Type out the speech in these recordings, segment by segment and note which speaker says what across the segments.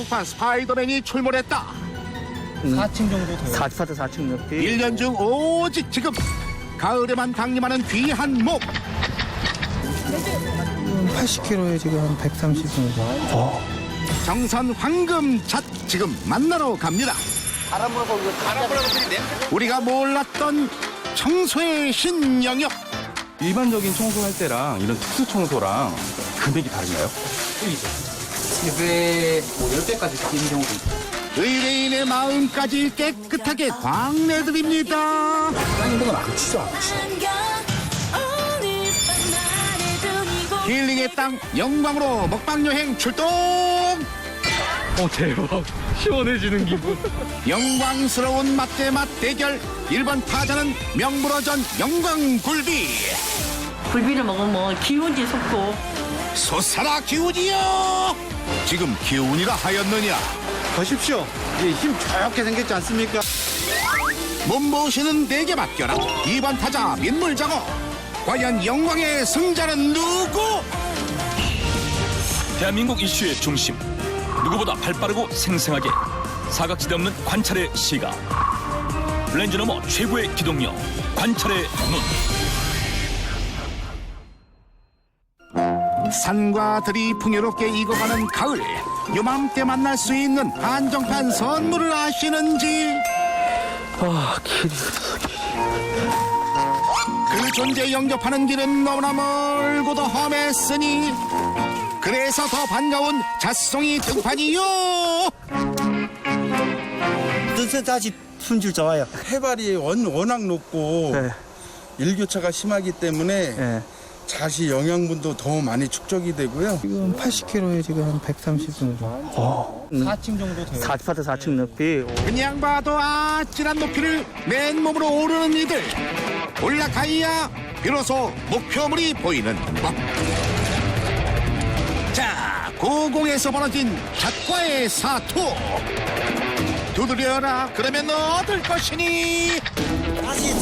Speaker 1: 한정판 스파이더맨이 출몰했다.
Speaker 2: 4층 정도 돼요.
Speaker 3: 4층 높이.
Speaker 1: 1년 중 오직 지금 가을에만 강림하는 귀한 목.
Speaker 2: 80kg에 지금 한 130 정도.
Speaker 1: 정선 황금잣 지금 만나러 갑니다. 우리가 몰랐던 청소의 신영역.
Speaker 4: 일반적인 청소할 때랑 이런 특수 청소랑 금액이 다른가요?
Speaker 2: 집에 뭐 10배까지 뛰는 경우도 있어요.
Speaker 1: 의뢰인의 마음까지 깨끗하게 광내드립니다.
Speaker 2: 다른 데는 안 치죠, 안 치.
Speaker 1: 힐링의 땅 영광으로 먹방 여행 출동.
Speaker 3: 대박. 시원해지는 기분.
Speaker 1: 영광스러운 맛대맛 대결. 1번 타자는 명불허전 영광굴비.
Speaker 5: 굴비를 먹으면 기운이 솟고
Speaker 1: 솟아라 기운이여. 지금 기운이라 하였느냐.
Speaker 2: 보십시오. 힘 좋게 생겼지 않습니까?
Speaker 1: 몸보시는 내게 맡겨라. 2번 타자 민물장어. 과연 영광의 승자는 누구?
Speaker 6: 대한민국 이슈의 중심, 누구보다 발빠르고 생생하게 사각지대 없는 관찰의 시각, 렌즈 너머 최고의 기동력, 관찰의 눈.
Speaker 1: 산과 들이 풍요롭게 익어가는 가을. 요맘때 만날 수 있는 한정판 선물을 아시는지? 그 존재 영접하는 길은 너무나 멀고도 험했으니 그래서 더 반가운 잣송이 등판이요.
Speaker 3: 뜬새다시 품질 좋아요.
Speaker 7: 해발이 워낙 높고
Speaker 3: 네.
Speaker 7: 일교차가 심하기 때문에
Speaker 3: 네.
Speaker 7: 잣이 영양분도 더 많이 축적이 되고요.
Speaker 2: 지금 80kg에 지금 한 130 정도. 4층 정도 돼요.
Speaker 3: 4층 높이.
Speaker 1: 그냥 봐도 아찔한 높이를 맨몸으로 오르는 이들. 올라가야 비로소 목표물이 보이는 법. 자, 고공에서 벌어진 잣과의 사투. 두드려라. 그러면 얻을 것이니.
Speaker 8: 사실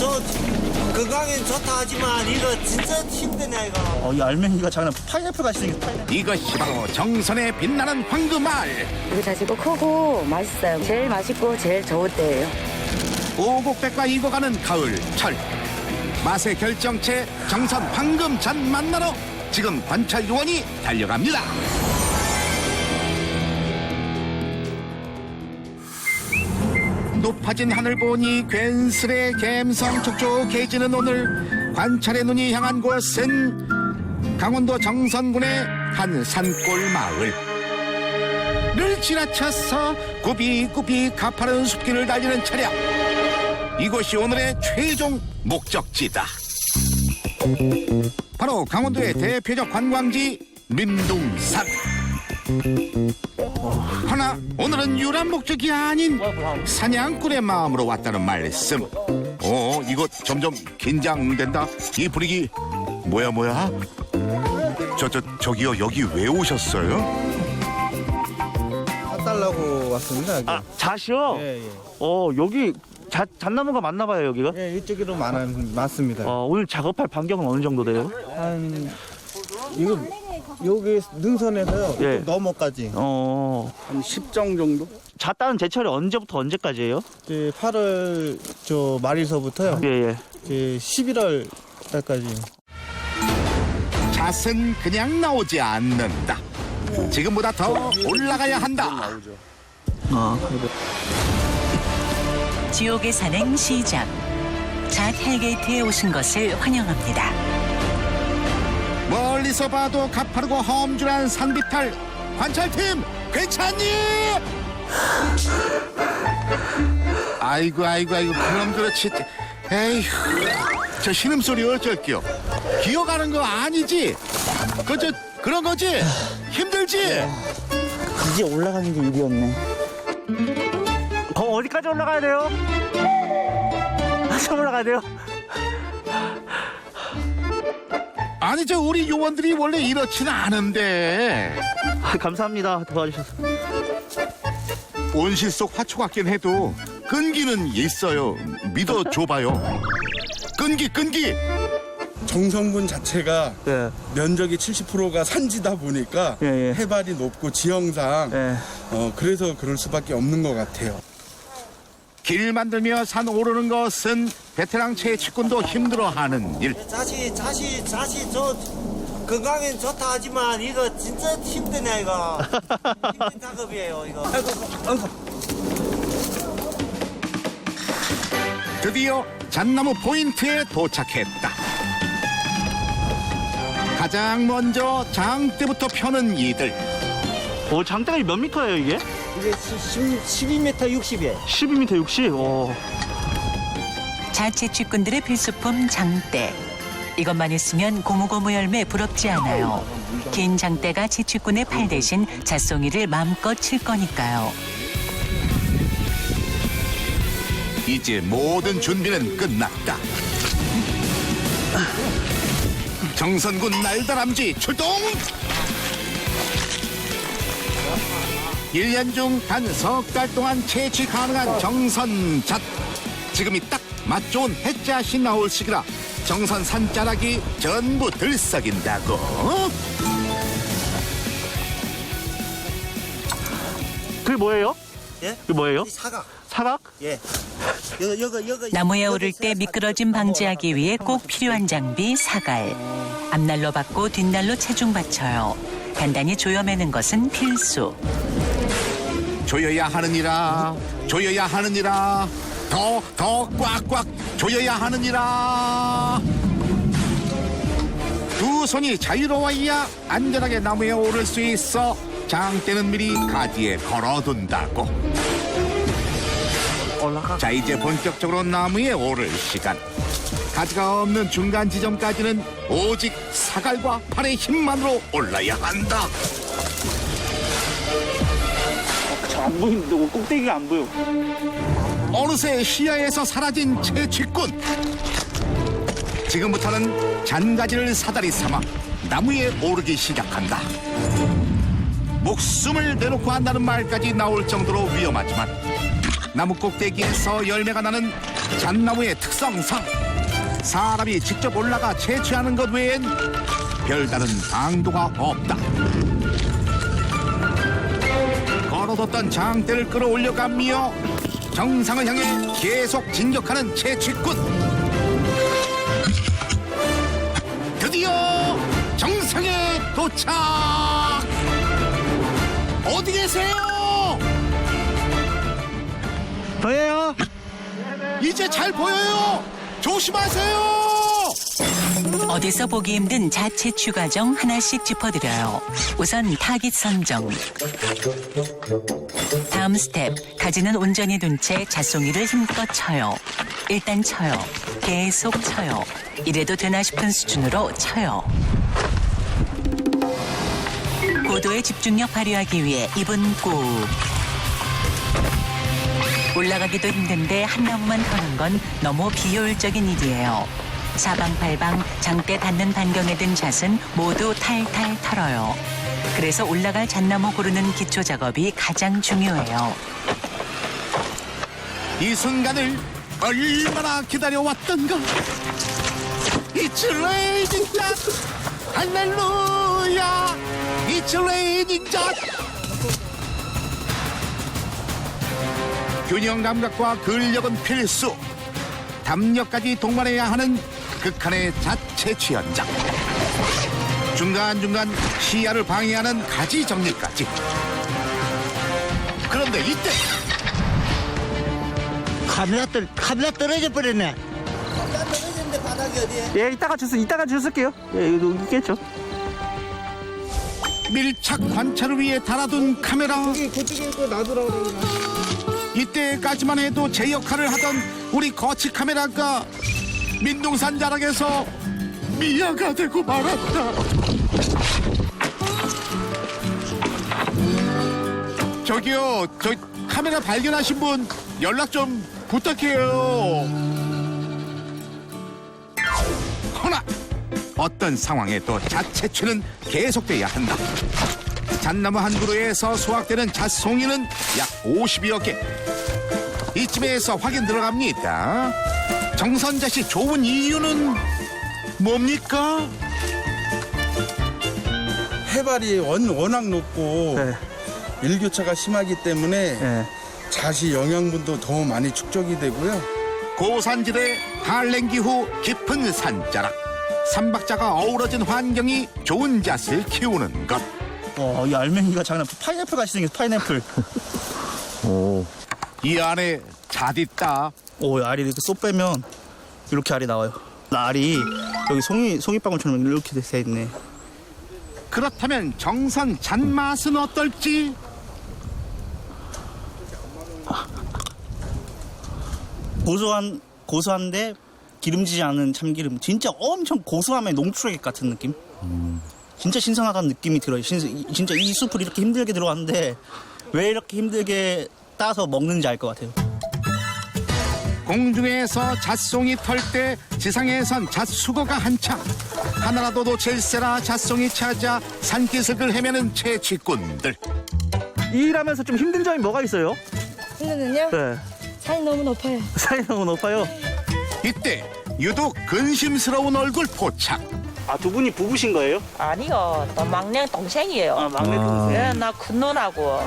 Speaker 8: 건강엔 좋다 하지만 이거 진짜 힘드네 이거.
Speaker 3: 이 알맹이가 장난 파인애플 같이 생겼어.
Speaker 1: 이것이 바로 정선의 빛나는 황금알.
Speaker 9: 이거 자시고 크고 맛있어요. 제일 맛있고 제일 좋을 때예요.
Speaker 1: 오곡백과 익어가는 가을철. 맛의 결정체 정선 황금잣 만나러 지금 관찰 요원이 달려갑니다. 높아진 하늘 보니 괜스레 갬성 촉촉해지는 오늘. 관찰의 눈이 향한 곳은 강원도 정선군의 한 산골 마을을 지나쳐서 구비구비 가파른 숲길을 달리는 차량. 이곳이 오늘의 최종 목적지다. 바로 강원도의 대표적 관광지 민둥산. 하나 오늘은 유람 목적이 아닌 사냥꾼의 마음으로 왔다는 말씀. 이거 점점 긴장된다. 이 분위기 뭐야? 저기요, 여기 왜 오셨어요?
Speaker 2: 사달라고 왔습니다. 여기.
Speaker 3: 잣이요?
Speaker 2: 예.
Speaker 3: 여기 잣나무가 많나 봐요, 여기가?
Speaker 2: 예, 이쪽으로 많습니다.
Speaker 3: 오늘 작업할 반경은 어느 정도 돼요?
Speaker 2: 이거 여기 능선에서요.
Speaker 3: 예.
Speaker 2: 좀 넘어까지.
Speaker 7: 한 10정 정도?
Speaker 3: 잣 따는 제철이 언제부터 언제까지예요?
Speaker 2: 이제 8월 말일서부터요.
Speaker 3: 예.
Speaker 2: 이제 11월 달까지.
Speaker 1: 잣은 그냥 나오지 않는다. 지금보다 더 올라가야 한다.
Speaker 10: 지옥의 산행 시작. 잣 헬게이트에 오신 것을 환영합니다.
Speaker 1: 멀리서 봐도 가파르고 험준한 산비탈. 관찰팀 괜찮니? 아이고 그럼 그렇지. 에휴, 저 신음소리 어쩔게요. 기어가는 거 아니지? 그런 거지? 힘들지?
Speaker 3: 이제 올라가는 게 일이었네. 어디까지 올라가야 돼요? 한참 올라가야 돼요?
Speaker 1: 아니 우리 요원들이 원래 이렇지는 않은데.
Speaker 3: 감사합니다. 도와주셔서.
Speaker 1: 온실 속 화초 같긴 해도 끈기는 있어요. 믿어줘봐요. 끈기.
Speaker 7: 정선군 자체가
Speaker 3: 예.
Speaker 7: 면적이 70%가 산지다 보니까
Speaker 3: 예, 예.
Speaker 7: 해발이 높고 지형상
Speaker 3: 예.
Speaker 7: 그래서 그럴 수밖에 없는 것 같아요.
Speaker 1: 길 만들며 산 오르는 것은 베테랑 채취꾼도 힘들어하는 일.
Speaker 8: 자시 저 건강엔 좋다 하지만 이거 진짜 힘드네 이거. 힘든 작업이에요 이거.
Speaker 1: 드디어 잣나무 포인트에 도착했다. 가장 먼저 장대부터 펴는 이들.
Speaker 3: 오, 장대가 몇 미터예요, 이게?
Speaker 8: 이게 12m 60이에요.
Speaker 3: 12m 60? 오.
Speaker 10: 자채취꾼들의 필수품 장대. 이것만 있으면 고무고무 열매 부럽지 않아요. 긴 장대가 채취꾼의 팔 대신 잣송이를 마음껏 칠 거니까요.
Speaker 1: 이제 모든 준비는 끝났다. 정선군 날다람쥐 출동! 1년 중 단 석 달 동안 채취 가능한 정선잣. 지금이 딱 맛 좋은 햇잣이 나올 시기라 정선 산자락이 전부 들썩인다고.
Speaker 3: 그게 뭐예요?
Speaker 8: 예?
Speaker 3: 그게 뭐예요?
Speaker 8: 이 사각.
Speaker 3: 사각?
Speaker 8: 예. 여기
Speaker 10: 나무에 오를 때 미끄러짐 방지하기 위해 꼭 필요한 장비 사갈. 앞날로 받고 뒷날로 체중 받쳐요. 단단히 조여매는 것은 필수.
Speaker 1: 조여야 하느니라, 조여야 하느니라, 더 꽉꽉 조여야 하느니라. 두 손이 자유로워야 안전하게 나무에 오를 수 있어 장대는 미리 가지에 걸어둔다고. 자, 이제 본격적으로 나무에 오를 시간. 가지가 없는 중간 지점까지는 오직 사갈과 팔의 힘만으로 올라야 한다.
Speaker 3: 안 보이는데, 꼭대기가 안 보여.
Speaker 1: 어느새 시야에서 사라진 채취꾼. 지금부터는 잔가지를 사다리 삼아 나무에 오르기 시작한다. 목숨을 내놓고 한다는 말까지 나올 정도로 위험하지만 나무 꼭대기에서 열매가 나는 잣나무의 특성상 사람이 직접 올라가 채취하는 것 외엔 별다른 강도가 없다. 걸어뒀던 장대를 끌어올려가며 정상을 향해 계속 진격하는 채취꾼. 드디어 정상에 도착. 어디 계세요?
Speaker 3: 보여요?
Speaker 1: 이제 잘 보여요. 조심하세요.
Speaker 10: 어디서 보기 힘든 자채취 과정 하나씩 짚어드려요. 우선 타깃 선정. 다음 스텝, 가지는 온전히 둔 채 잣송이를 힘껏 쳐요. 일단 쳐요. 계속 쳐요. 이래도 되나 싶은 수준으로 쳐요. 고도의 집중력 발휘하기 위해 입은 꾹. 올라가기도 힘든데 한 나무만 터는 건 너무 비효율적인 일이에요. 사방팔방 장대 닿는 반경에 든 잣은 모두 탈탈 털어요. 그래서 올라갈 잣나무 고르는 기초 작업이 가장 중요해요.
Speaker 1: 이 순간을 얼마나 기다려왔던가. It's raining 잣. 할렐루야. It's raining 잣. 균형 감각과 근력은 필수. 담력까지 동반해야 하는 극한의 잣채취 현장. 중간중간 시야를 방해하는 가지 정리까지. 그런데 이때
Speaker 8: 카메라 떨어져 버렸네.
Speaker 2: 떨어졌는데 바닥이 어디에?
Speaker 3: 예, 이따가 주실게요. 예, 이거 있겠죠.
Speaker 1: 밀착 관찰을 위해 달아둔 카메라.
Speaker 2: 그쪽에 거 놔두라고 그러나.
Speaker 1: 이때까지만 해도 제 역할을 하던 우리 거치 카메라가 민둥산 자락에서 미아가 되고 말았다. 저기요, 저 카메라 발견하신 분 연락 좀 부탁해요. 허나 어떤 상황에도 잣채취는 계속돼야 한다. 잣나무 한 그루에서 수확되는 잣송이는 약 50여 개. 이쯤에서 확인 들어갑니다. 정선잣이 좋은 이유는 뭡니까?
Speaker 7: 해발이 워낙 높고
Speaker 3: 네.
Speaker 7: 일교차가 심하기 때문에
Speaker 3: 네.
Speaker 7: 잣이 영양분도 더 많이 축적이 되고요.
Speaker 1: 고산지대 한랭기후 깊은 산자락. 삼박자가 어우러진 환경이 좋은 잣을 키우는 것.
Speaker 3: 이 알맹이가 장난 파인애플 같이 생겼어. 파인애플.
Speaker 1: 이 안에 잣 있다.
Speaker 3: 알이 이렇게 쏙 빼면 이렇게 알이 나와요. 알이 여기 송이방울처럼 이렇게 돼 있네.
Speaker 1: 그렇다면 정선 잣맛은 어떨지?
Speaker 3: 고소한데 기름지지 않은 참기름. 진짜 엄청 고소함에 농축액 같은 느낌. 진짜 신선하다는 느낌이 들어요. 진짜 이 숲을 이렇게 힘들게 들어왔는데 왜 이렇게 힘들게 따서 먹는지 알 것 같아요.
Speaker 1: 공중에서 잣송이 털 때 지상에선 잣수거가 한창. 하나라도 놓칠세라 잣송이 찾아 산기슭을 헤매는 채취꾼들.
Speaker 3: 일하면서 좀 힘든 점이 뭐가 있어요?
Speaker 9: 힘든요?
Speaker 3: 네.
Speaker 9: 산이 너무 높아요.
Speaker 3: 산이 너무 높아요.
Speaker 1: 이때 유독 근심스러운 얼굴 포착.
Speaker 3: 두 분이 부부신 거예요?
Speaker 5: 아니요, 또 막내 동생이에요.
Speaker 3: 막내 동생.
Speaker 5: 네, 나 큰 누나고.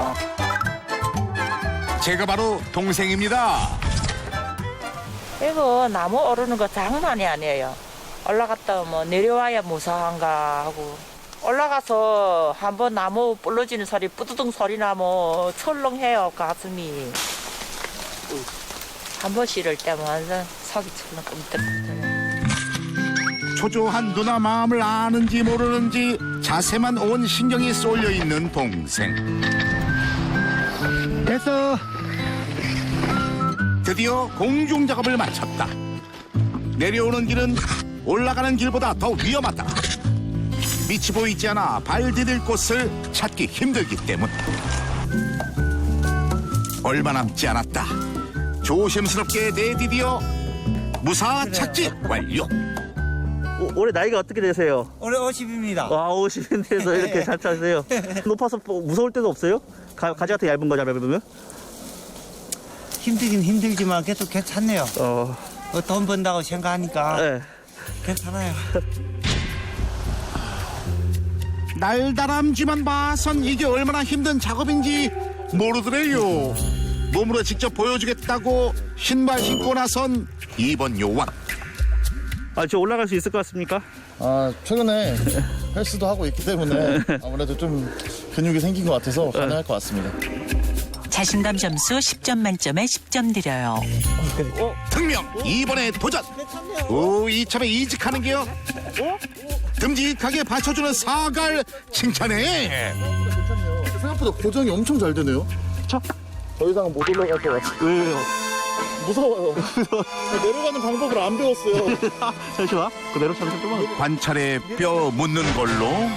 Speaker 1: 제가 바로 동생입니다.
Speaker 5: 이거 나무 오르는 거 장난이 아니에요. 올라갔다 뭐 내려와야 무사한가 하고. 올라가서 한번 나무 부러지는 소리, 뿌두둥 소리 나면 철렁해요, 가슴이. 한 번 실을 때면 완전 속이 철렁 끔찍거려요.
Speaker 1: 초조한 누나 마음을 아는지 모르는지 자세만 온 신경이 쏠려 있는 동생.
Speaker 3: 됐어.
Speaker 1: 드디어 공중 작업을 마쳤다. 내려오는 길은 올라가는 길보다 더 위험하다. 밑이 보이지 않아 발 디딜 곳을 찾기 힘들기 때문. 얼마 남지 않았다. 조심스럽게 내디디어 무사 착지 완료.
Speaker 3: 올해 나이가 어떻게 되세요?
Speaker 8: 올해 50입니다.
Speaker 3: 와, 50인데서 이렇게 잘 타세요. 높아서 무서울 때도 없어요? 가지 같은 얇은 거 잡으면?
Speaker 8: 힘들긴 힘들지만 계속 괜찮네요. 돈 번다고 생각하니까
Speaker 3: 네.
Speaker 8: 괜찮아요.
Speaker 1: 날다람쥐만 봐선 이게 얼마나 힘든 작업인지 모르더래요. 몸으로 직접 보여주겠다고 신발 신고 나선 이번 요원.
Speaker 3: 저 올라갈 수 있을 것 같습니까?
Speaker 11: 최근에 헬스도 하고 있기 때문에 아무래도 좀 근육이 생긴 것 같아서 가능할 것 같습니다.
Speaker 10: 자신감 점수 10점 만점에 10점 드려요.
Speaker 1: 특명 이번에 도전. 이참에 이직하는 게요. 듬직하게 받쳐주는 사갈 칭찬해.
Speaker 11: 생각보다 고정이 엄청 잘 되네요. 더 이상은 못 올라갈 것 같아요.
Speaker 3: 왜요?
Speaker 11: 무서워요. 내려가는 방법을 안 배웠어요.
Speaker 3: 잠시만. 그대로 잠시만.
Speaker 1: 관찰에 뼈 묻는 걸로.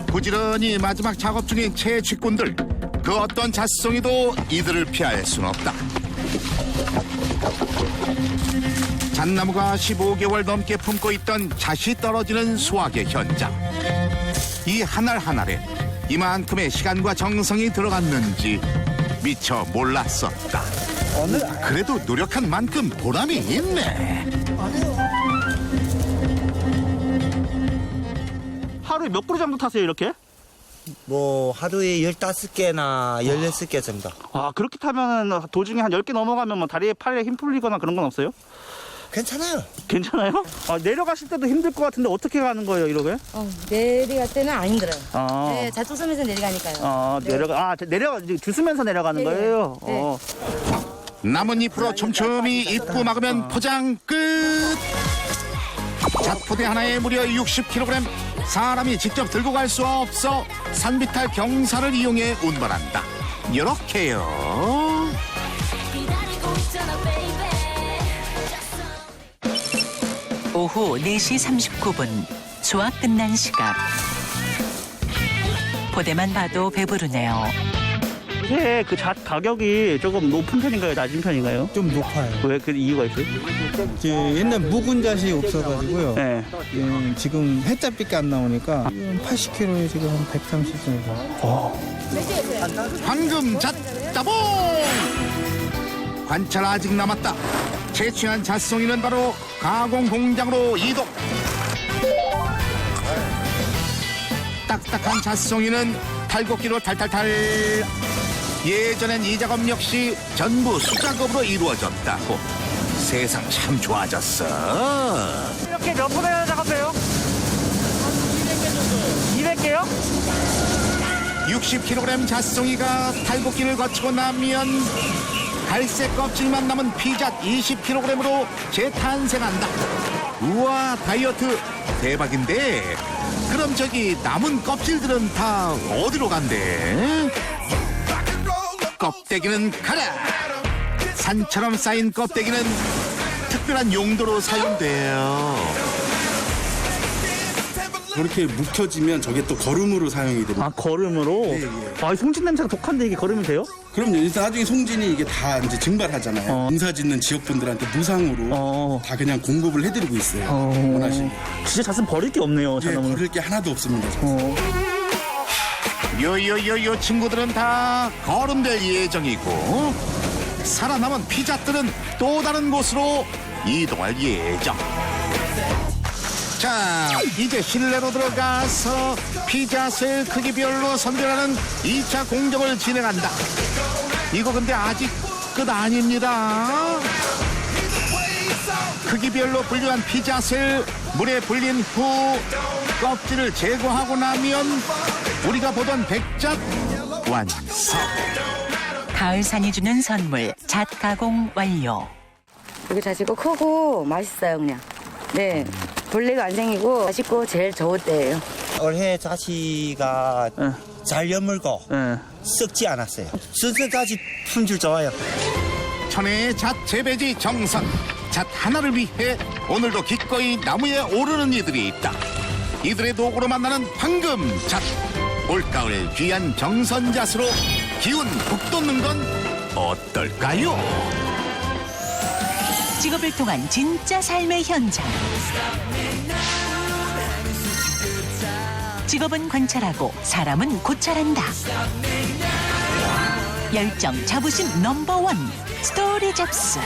Speaker 1: 부지런히 마지막 작업 중인 채취꾼들. 그 어떤 잣송이도 이들을 피할 순 없다. 잣나무가 15개월 넘게 품고 있던 잣이 떨어지는 수확의 현장. 이 한 알 한 알에 이만큼의 시간과 정성이 들어갔는지 미처 몰랐었다. 그래도 노력한 만큼 보람이 있네.
Speaker 3: 하루에 몇 그루 정도 타세요, 이렇게?
Speaker 8: 뭐 하루에 15개나 16개 정도.
Speaker 3: 그렇게 타면 도중에 한 10개 넘어가면 뭐 다리에 팔에 힘 풀리거나 그런 건 없어요?
Speaker 8: 괜찮아요.
Speaker 3: 괜찮아요? 내려가실 때도 힘들 것 같은데 어떻게 가는 거예요, 이러게?
Speaker 9: 내려갈 때는 안 힘들어요. 네, 자투 쓰면서 내려가니까요.
Speaker 3: 내려가 주스면서 내려가는
Speaker 9: 네.
Speaker 3: 거예요?
Speaker 9: 네.
Speaker 1: 나뭇잎으로 촘촘히 입구 막으면 포장 끝. 잣포대 하나에 무려 60kg. 사람이 직접 들고 갈 수 없어 산비탈 경사를 이용해 운반한다. 이렇게요.
Speaker 10: 오후 4시 39분 수확 끝난 시각. 포대만 봐도 배부르네요.
Speaker 3: 이게 그 잣 가격이 조금 높은 편인가요, 낮은 편인가요?
Speaker 2: 좀 높아요.
Speaker 3: 왜 그 이유가 있어요?
Speaker 2: 옛날 묵은 잣이 없어가지고요.
Speaker 3: 네.
Speaker 2: 지금 햇잣밖에 안 나오니까 80kg에 지금 한 130 정도.
Speaker 1: 황금 잣 따봉. 관찰 아직 남았다. 채취한 잣송이는 바로 가공 공장으로 이동. 딱딱한 잣송이는 탈곡기로 탈탈탈. 예전엔 이 작업 역시 전부 수작업으로 이루어졌다고. 세상 참 좋아졌어.
Speaker 8: 이렇게 몇 분에 작업해요? 200개요?
Speaker 1: 60kg 잣송이가 탈곡기를 거치고 나면 갈색 껍질만 남은 피잣 20kg으로 재탄생한다. 우와, 다이어트 대박인데. 그럼 저기 남은 껍질들은 다 어디로 간대? 껍데기는 가라. 산처럼 쌓인 껍데기는 특별한 용도로 사용돼요.
Speaker 7: 그렇게 묵혀지면 저게 또 거름으로 사용이 됩니다.
Speaker 3: 아, 거름으로?
Speaker 7: 예, 예.
Speaker 3: 아, 송진 냄새가 독한데 이게 거름이 돼요?
Speaker 7: 그럼요. 일단 나중에 송진이 이게 다 이제 증발하잖아요. 농사 짓는 지역분들한테 무상으로 다 그냥 공급을 해드리고 있어요. 원하시면.
Speaker 3: 진짜 잣은 버릴 게 없네요,
Speaker 7: 예,
Speaker 3: 잣나무는.
Speaker 7: 버릴 게 하나도 없습니다.
Speaker 1: 요요요요 친구들은 다 거름될 예정이고 살아남은 피잣들은 또 다른 곳으로 이동할 예정. 자, 이제 실내로 들어가서 피잣을 크기별로 선별하는 2차 공정을 진행한다. 이거 근데 아직 끝 아닙니다. 크기별로 분류한 피잣을 물에 불린 후 껍질을 제거하고 나면 우리가 보던 백잣 완성.
Speaker 10: 가을산이 주는 선물, 잣 가공 완료.
Speaker 9: 여기 자시고 크고 맛있어요, 그냥. 네. 벌레가 안 생기고 맛있고 제일 좋을 때예요.
Speaker 8: 올해 자시가 잘 여물고 썩지 않았어요. 순서까지 품질 좋아요.
Speaker 1: 천혜의 잣 재배지 정선. 잣 하나를 위해 오늘도 기꺼이 나무에 오르는 이들이 있다. 이들의 도구로 만나는 황금잣. 올가을 귀한 정선잣으로 기운 북돋는 건 어떨까요?
Speaker 10: 직업을 통한 진짜 삶의 현장. 직업은 관찰하고 사람은 고찰한다. 열정, 자부심 넘버원 스토리 잡스.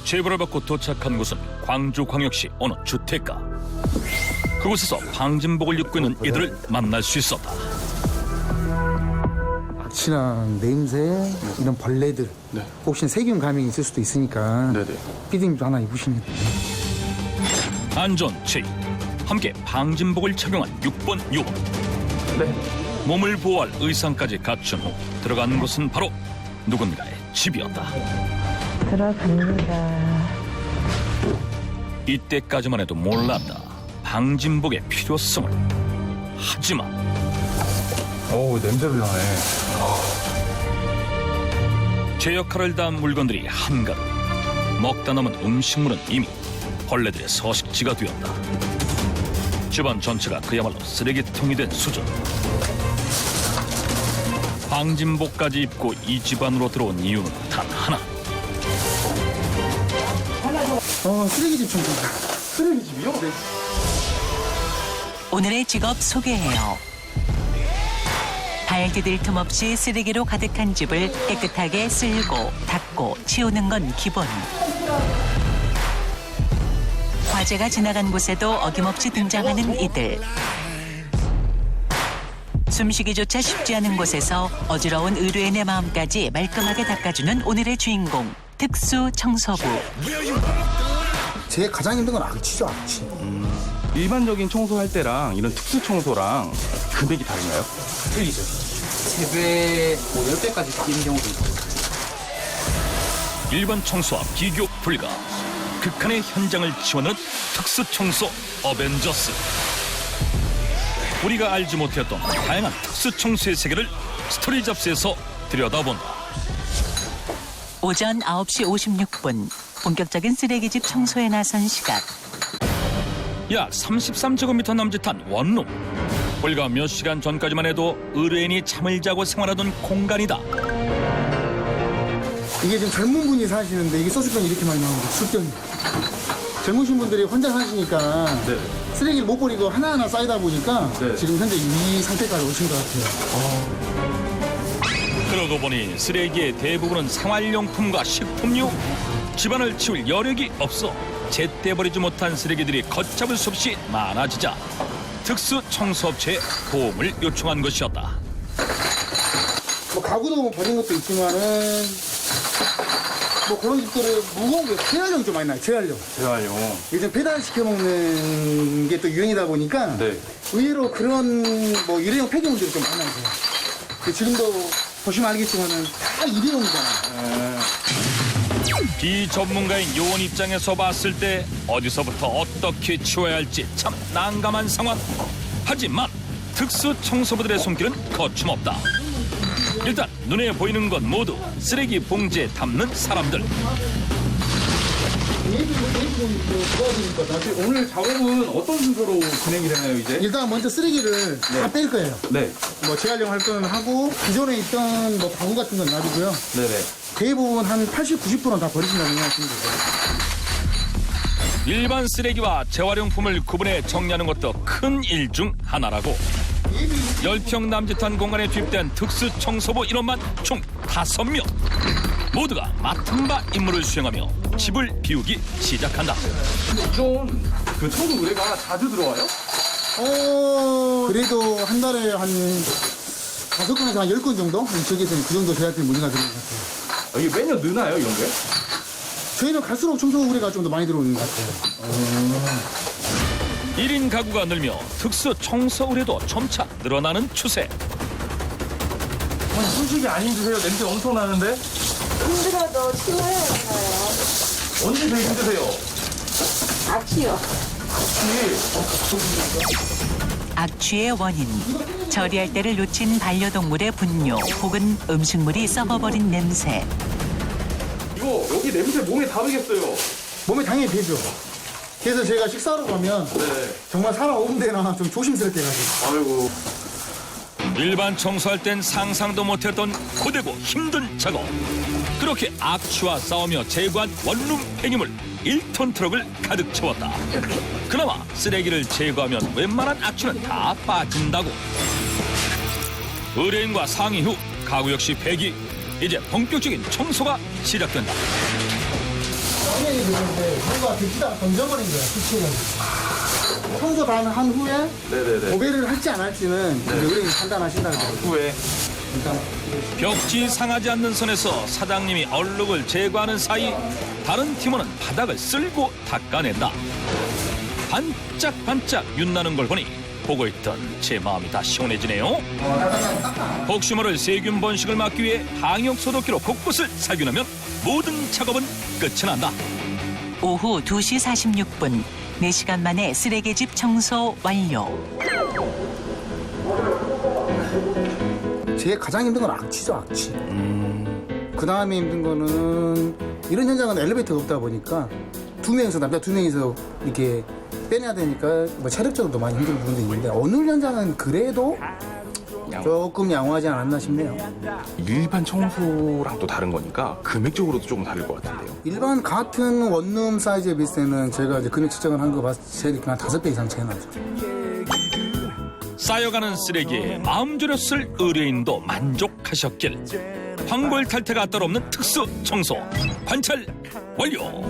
Speaker 6: 제보를 받고 도착한 곳은 광주광역시 어느 주택가. 그곳에서 방진복을 입고 있는 이들을 만날 수 있었다.
Speaker 2: 악취나 냄새, 이런 벌레들, 혹시 세균 감염이 있을 수도 있으니까 피딩도 하나 입으시면 돼요.
Speaker 6: 안전 제의, 함께 방진복을 착용한 6번 요원. 몸을 보호할 의상까지 갖춘 후 들어가는 곳은 바로 누군가의 집이었다.
Speaker 5: 들어갑니다.
Speaker 6: 이때까지만 해도 몰랐다. 방진복의 필요성을. 하지만
Speaker 4: 오, 냄새도 나네.
Speaker 6: 제 역할을 다한 물건들이 한가득. 먹다 남은 음식물은 이미 벌레들의 서식지가 되었다. 집안 전체가 그야말로 쓰레기통이 된 수준. 방진복까지 입고 이 집안으로 들어온 이유는 단 하나.
Speaker 2: 쓰레기집 청소. 쓰레기집이요? 네.
Speaker 10: 오늘의 직업 소개해요. 발 디딜 틈 없이 쓰레기로 가득한 집을 깨끗하게 쓸고 닦고 치우는 건 기본. 화재가 지나간 곳에도 어김없이 등장하는 이들. 숨쉬기조차 쉽지 않은 곳에서 어지러운 의뢰인의 마음까지 말끔하게 닦아주는 오늘의 주인공, 특수 청소부.
Speaker 2: 제일 가장 힘든 건 악취죠, 악취.
Speaker 4: 일반적인 청소할 때랑 이런 특수 청소랑 금액이 다른가요?
Speaker 2: 틀리죠. 3배, 10배까지 뛰는 경우도 있고.
Speaker 6: 일반 청소와 비교 불가. 극한의 현장을 지원하는 특수 청소 어벤져스. 우리가 알지 못했던 다양한 특수 청소의 세계를 스토리 잡스에서 들여다본다.
Speaker 10: 오전 9시 56분 본격적인 쓰레기집 청소에 나선 시각.
Speaker 6: 약 33제곱미터 남짓한 원룸. 불과 몇 시간 전까지만 해도 의뢰인이 잠을 자고 생활하던 공간이다.
Speaker 2: 이게 지금 젊은 분이 사시는데 이게 소주병이 이렇게 많이 나오는 거예요, 술병이. 젊으신 분들이 혼자 사시니까 쓰레기를 못 버리고 하나하나 쌓이다 보니까 지금 현재 이 상태까지 오신 것 같아요.
Speaker 6: 그러고 보니 쓰레기의 대부분은 생활용품과 식품류. 집안을 치울 여력이 없어 제때 버리지 못한 쓰레기들이 걷잡을 수 없이 많아지자 특수 청소업체에 도움을 요청한 것이었다.
Speaker 2: 뭐 가구도 뭐 버린 것도 있지만은 뭐 그런 집들은 무거운 게 재활용이 좀 많이 나요. 재활용. 요즘 배달시켜 먹는 게 또 유행이다 보니까 의외로 그런 뭐 일회용 폐기물들이 좀 많아요. 지금도 보시면 알겠지만은 다 일회용이잖아요.
Speaker 6: 비전문가인 요원 입장에서 봤을 때 어디서부터 어떻게 치워야 할지 참 난감한 상황. 하지만 특수 청소부들의 손길은 거침없다. 일단 눈에 보이는 건 모두 쓰레기 봉지에 담는 사람들.
Speaker 4: 오늘 작업은 어떤 순서로 진행이 되나요, 이제?
Speaker 2: 일단 먼저 쓰레기를 다 뺄 거예요.
Speaker 4: 네.
Speaker 2: 뭐 재활용 할 거는 하고 기존에 있던 뭐 가구 같은 건 놔두고요.
Speaker 4: 네네.
Speaker 2: 대부분 한 80, 90%는 다 버리신다고 생각하시면 돼요.
Speaker 6: 일반 쓰레기와 재활용품을 구분해 정리하는 것도 큰 일 중 하나라고. 10평 남짓한 공간에 투입된 특수 청소부 인원만 총 5명. 모두가 맡은 바 임무를 수행하며 집을 비우기 시작한다.
Speaker 4: 좀 그 청소 의뢰가 자주 들어와요?
Speaker 2: 그래도 한 달에 한 5건에서 한 10건 정도? 지역에서는 그 정도 돼야 될 문의가 들어오는 것 같아요.
Speaker 4: 이게 매년 느나요, 이런 게?
Speaker 2: 저희는 갈수록 청소 의뢰가 좀 더 많이 들어오는 것 같아요.
Speaker 6: 1인 가구가 늘며 특수 청소 의뢰도 점차 늘어나는 추세.
Speaker 4: 솔직히 안 힘드세요? 냄새 엄청 나는데?
Speaker 5: 힘들어도 치워야 해요.
Speaker 4: 언제 제일 힘드세요?
Speaker 5: 악취요.
Speaker 10: 악취의 원인, 처리할 때를 놓친 반려동물의 분뇨 혹은 음식물이 썩어버린 냄새.
Speaker 4: 이거 여기 냄새 몸에 닿으겠어요.
Speaker 2: 몸에 당연히 배죠. 그래서 제가 식사하러 가면 정말 사람 오는 데나 좀 조심스럽게 가지고.
Speaker 4: 아이고.
Speaker 6: 일반 청소할 땐 상상도 못했던 고되고 힘든 작업. 그렇게 악취와 싸우며 제거한 원룸 폐기물 1톤 트럭을 가득 채웠다. 그나마 쓰레기를 제거하면 웬만한 악취는 다 빠진다고. 의뢰인과 상의 후 가구 역시 폐기. 이제 본격적인 청소가 시작된다.
Speaker 2: 쓰레기 들었는데 누가 데치다가 던져버린 거야. 수치해가지고. 청소 다 한 후에 고배를 할지 안 할지는 의뢰인이 판단하신다고 하더라고요.
Speaker 4: 후에.
Speaker 6: 벽지 상하지 않는 선에서 사장님이 얼룩을 제거하는 사이 다른 팀원은 바닥을 쓸고 닦아낸다. 반짝반짝 윤나는 걸 보니 보고 있던 제 마음이 다 시원해지네요. 혹시 모를 세균 번식을 막기 위해 방역 소독기로 곳곳을 살균하면 모든 작업은 끝이 난다.
Speaker 10: 오후 2시 46분, 4시간 만에 쓰레기집 청소 완료.
Speaker 2: 제일 가장 힘든 건 악취죠, 악취. 그 다음에 힘든 거는 이런 현장은 엘리베이터가 없다 보니까 남자 두 명이서 이렇게 빼내야 되니까 뭐 체력적으로도 많이 힘든 부분도 있는데 어느 현장은 그래도 조금 양호하지 않았나 싶네요.
Speaker 4: 일반 청소랑 또 다른 거니까 금액적으로도 조금 다를 것 같은데요.
Speaker 2: 일반 같은 원룸 사이즈에 비했을 때는 제가 이제 금액 측정을 한 거 봤을 때 한 5배 이상 차이 나죠.
Speaker 6: 쌓여가는 쓰레기에 마음 졸였을 의뢰인도 만족하셨길. 황골 탈퇴가 따로 없는 특수 청소 관찰 완료.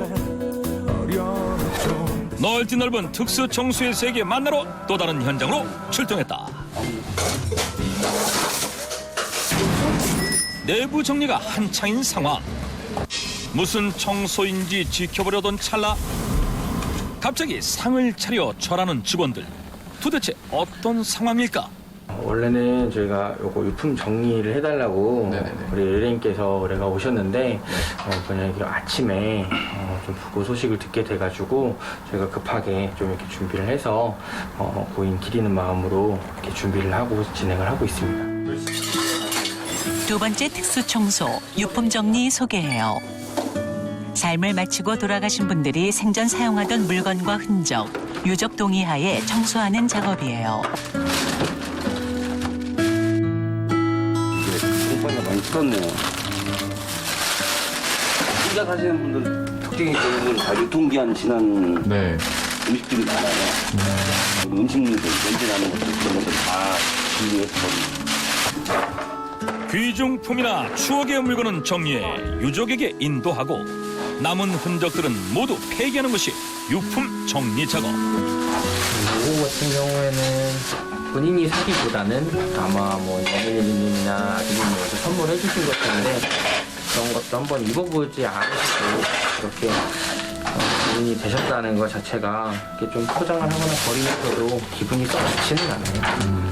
Speaker 6: 넓디 넓은 특수 청소의 세계 만나러 또 다른 현장으로 출동했다. 내부 정리가 한창인 상황. 무슨 청소인지 지켜보려던 찰나 갑자기 상을 차려 절하는 직원들. 도대체 어떤 상황일까?
Speaker 12: 원래는 저희가 요거 유품 정리를 해달라고 우리 의뢰인께서 의뢰가 오셨는데 그냥 아침에 좀 부고 소식을 듣게 돼가지고 저희가 급하게 좀 이렇게 준비를 해서 고인 기리는 마음으로 이렇게 준비를 하고 진행을 하고 있습니다.
Speaker 10: 두 번째 특수 청소, 유품 정리 소개해요. 삶을 마치고 돌아가신 분들이 생전 사용하던 물건과 흔적, 유적 동의하에 청소하는 작업이에요.
Speaker 13: 공파가 많이 줄었네요. 혼자 사시는 분들 특징이 대부분 다 유통기한 지난 음식들이 많아요. 음식물들, 냄새 나는 것들 그런 것들 다 준비해서
Speaker 6: 귀중품이나 추억의 물건은 정리해 유족에게 인도하고 남은 흔적들은 모두 폐기하는 것이 유품 정리 작업.
Speaker 12: 요거 같은 경우에는 본인이 사기보다는 아마 뭐 어머님이나 아드님이 선물해 주신 것 같은데 그런 것도 한번 입어보지 않으시고 그렇게 기분이 되셨다는 것 자체가 이렇게 좀 포장을 하거나 버리면서도 기분이 썩 좋지는 않아요.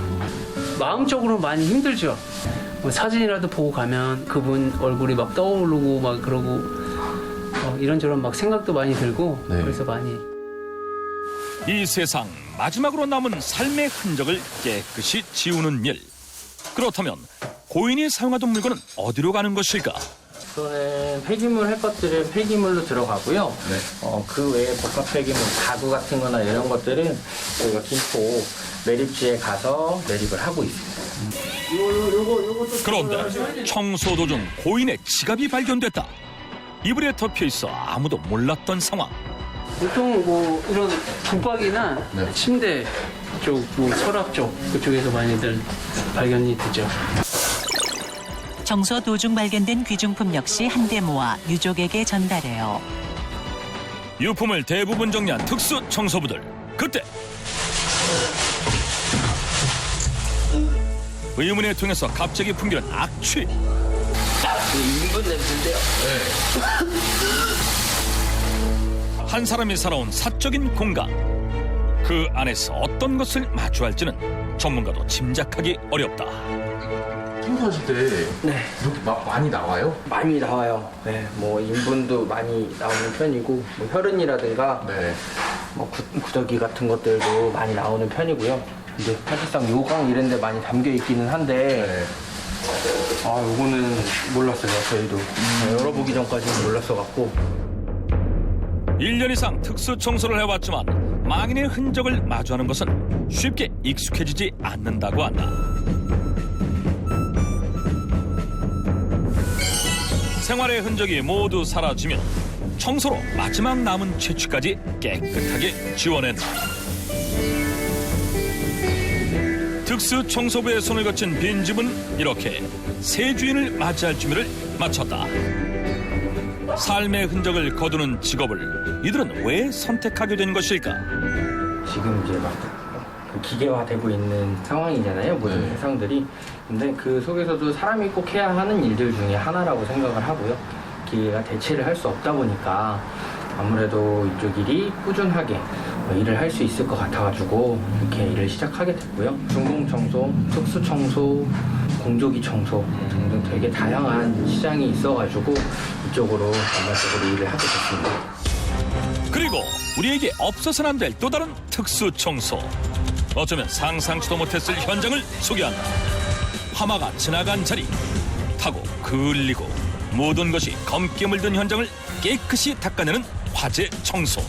Speaker 14: 마음적으로 많이 힘들죠. 뭐 사진이라도 보고 가면 그분 얼굴이 막 떠오르고 막 그러고 이런저런 막 생각도 많이 들고 그래서 많이.
Speaker 6: 이 세상 마지막으로 남은 삶의 흔적을 깨끗이 지우는 일. 그렇다면 고인이 사용하던 물건은 어디로 가는 것일까?
Speaker 12: 저는 폐기물 할 것들은 폐기물로 들어가고요. 그 외에 복합 폐기물, 가구 같은 거나 이런 것들은 저희가 김포 매립지에 가서 매립을 하고 있습니다.
Speaker 6: 그런데 청소 도중 고인의 지갑이 발견됐다. 이불에 덮여 있어 아무도 몰랐던 상황.
Speaker 14: 보통 뭐 이런 붙박이나 침대 쪽, 뭐 서랍 쪽 그쪽에서 많이들 발견이 되죠.
Speaker 10: 청소 도중 발견된 귀중품 역시 한데 모아 유족에게 전달해요.
Speaker 6: 유품을 대부분 정리한 특수 청소부들. 그때 의문에 통해서 갑자기 풍기는 악취.
Speaker 12: 인분 냄새인데요.
Speaker 6: 한 사람이 살아온 사적인 공간. 그 안에서 어떤 것을 마주할지는 전문가도 짐작하기 어렵다.
Speaker 4: 청소하실 때 이렇게 많이 나와요?
Speaker 12: 많이 나와요. 네, 뭐 인분도 많이 나오는 편이고 뭐 혈흔이라든가 뭐 구더기 같은 것들도 많이 나오는 편이고요. 근데 사실상 요강 이런 데 많이 담겨 있기는 한데 요거는 몰랐어요. 저희도 열어보기 전까지는 몰랐어갖고
Speaker 6: 1년 이상 특수 청소를 해왔지만 망인의 흔적을 마주하는 것은 쉽게 익숙해지지 않는다고 한다. 생활의 흔적이 모두 사라지면 청소로 마지막 남은 채취까지 깨끗하게 지워낸다. 특수 청소부의 손을 거친 빈집은 이렇게 새 주인을 맞이할 준비를 마쳤다. 삶의 흔적을 거두는 직업을 이들은 왜 선택하게 된 것일까?
Speaker 12: 지금 이제 막 그 기계화되고 있는 상황이잖아요. 모든 세상들이. 근데 그 속에서도 사람이 꼭 해야 하는 일들 중에 하나라고 생각을 하고요. 기계가 대체를 할 수 없다 보니까 아무래도 이쪽 일이 꾸준하게 일을 할 수 있을 것 같아가지고 이렇게 일을 시작하게 됐고요. 중공청소, 특수청소, 공조기 청소 등등 되게 다양한 시장이 있어가지고 이쪽으로 전반적으로 일을 하게 됐습니다.
Speaker 6: 그리고 우리에게 없어서는 안 될 또 다른 특수 청소. 어쩌면 상상치도 못했을 현장을 소개한다. 화마가 지나간 자리, 타고 그을리고 모든 것이 검게 물든 현장을 깨끗이 닦아내는 화재 청소.